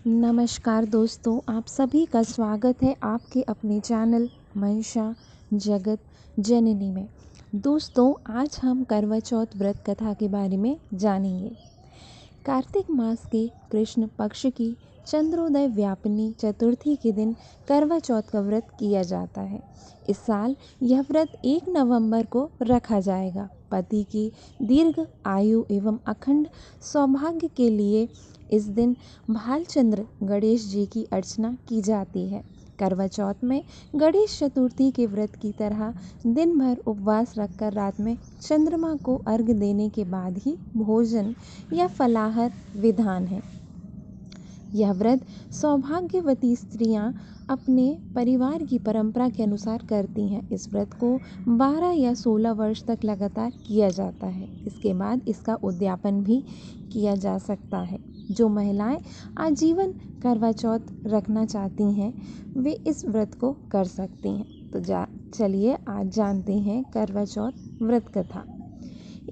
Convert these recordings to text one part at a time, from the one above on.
नमस्कार दोस्तों, आप सभी का स्वागत है आपके अपने चैनल मंशा जगत जननी में। दोस्तों, आज हम करवा चौथ व्रत कथा के बारे में जानेंगे। कार्तिक मास के कृष्ण पक्ष की चंद्रोदय व्यापिनी चतुर्थी के दिन करवा चौथ का व्रत किया जाता है। इस साल यह व्रत 1 नवंबर को रखा जाएगा। पति की दीर्घ आयु एवं अखंड सौभाग्य के लिए इस दिन भालचंद्र गणेश जी की अर्चना की जाती है। करवा चौथ में गणेश चतुर्थी के व्रत की तरह दिन भर उपवास रखकर रात में चंद्रमा को अर्घ्य देने के बाद ही भोजन या फलाहार विधान है। यह व्रत सौभाग्यवती स्त्रियां अपने परिवार की परंपरा के अनुसार करती हैं। इस व्रत को 12 या 16 वर्ष तक लगातार किया जाता है। इसके बाद इसका उद्यापन भी किया जा सकता है। जो महिलाएं आजीवन करवा चौथ रखना चाहती हैं वे इस व्रत को कर सकती हैं। तो चलिए आज जानते हैं करवा चौथ व्रत कथा।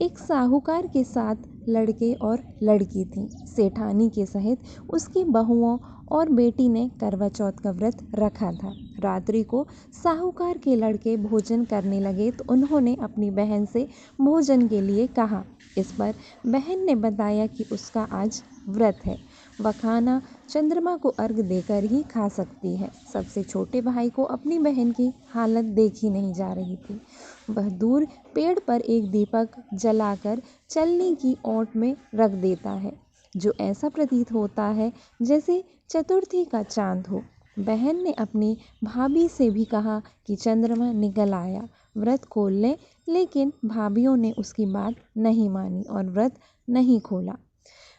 एक साहूकार के साथ लड़के और लड़की थी। सेठानी के सहित उसकी बहुओं और बेटी ने करवा चौथ का व्रत रखा था। रात्रि को साहूकार के लड़के भोजन करने लगे तो उन्होंने अपनी बहन से भोजन के लिए कहा। इस पर बहन ने बताया कि उसका आज व्रत है, वह खाना चंद्रमा को अर्घ्य देकर ही खा सकती है। सबसे छोटे भाई को अपनी बहन की हालत देखी नहीं जा रही थी। वह दूर पेड़ पर एक दीपक जलाकर चलनी की ओट में रख देता है, जो ऐसा प्रतीत होता है जैसे चतुर्थी का चांद हो। बहन ने अपनी भाभी से भी कहा कि चंद्रमा निकल आया, व्रत खोल ले, लेकिन भाभीयों ने उसकी बात नहीं मानी और व्रत नहीं खोला।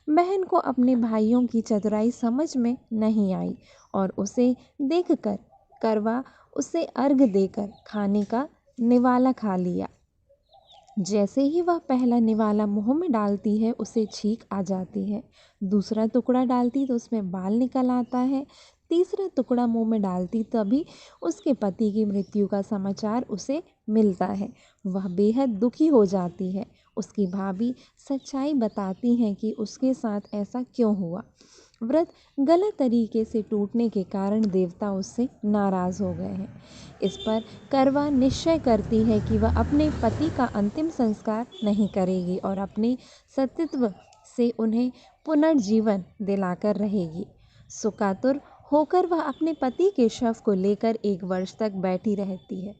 बहन को अपने भाइयों की चतुराई समझ में नहीं आई और उसे देखकर करवा उसे अर्घ्य देकर खाने का निवाला खा लिया। जैसे ही वह पहला निवाला मुंह में डालती है उसे छींक आ जाती है। दूसरा टुकड़ा डालती तो उसमें बाल निकल आता है। तीसरा टुकड़ा मुंह में डालती तभी उसके पति की मृत्यु का समाचार उसे मिलता है। वह बेहद दुखी हो जाती है। उसकी भाभी सच्चाई बताती हैं कि उसके साथ ऐसा क्यों हुआ। व्रत गलत तरीके से टूटने के कारण देवता उससे नाराज़ हो गए हैं। इस पर करवा निश्चय करती है कि वह अपने पति का अंतिम संस्कार नहीं करेगी और अपने सतीत्व से उन्हें पुनर्जीवन दिलाकर रहेगी। सुकातुर होकर वह अपने पति के शव को लेकर 1 वर्ष तक बैठी रहती है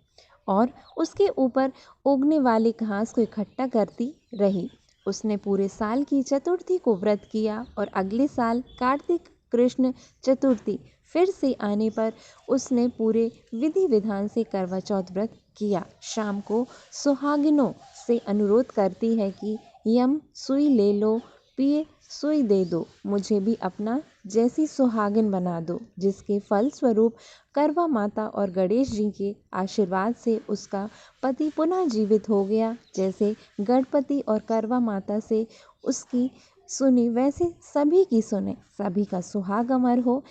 और उसके ऊपर उगने वाले घास को इकट्ठा करती रही। उसने पूरे साल की चतुर्थी को व्रत किया और अगले साल कार्तिक कृष्ण चतुर्थी फिर से आने पर उसने पूरे विधि विधान से करवा चौथ व्रत किया। शाम को सुहागिनों से अनुरोध करती है कि यम सुई ले लो, पिए सुई दे दो, मुझे भी अपना जैसी सुहागिन बना दो, जिसके फल स्वरूप करवा माता और गणेश जी के आशीर्वाद से उसका पति पुनः जीवित हो गया। जैसे गणपति और करवा माता से उसकी सुनी वैसे सभी की सुने, सभी का सुहाग अमर हो।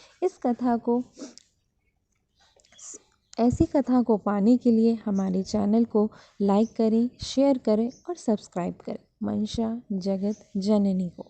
ऐसी कथा को पाने के लिए हमारे चैनल को लाइक करें, शेयर करें और सब्सक्राइब करें। मंशा जगत जननी को।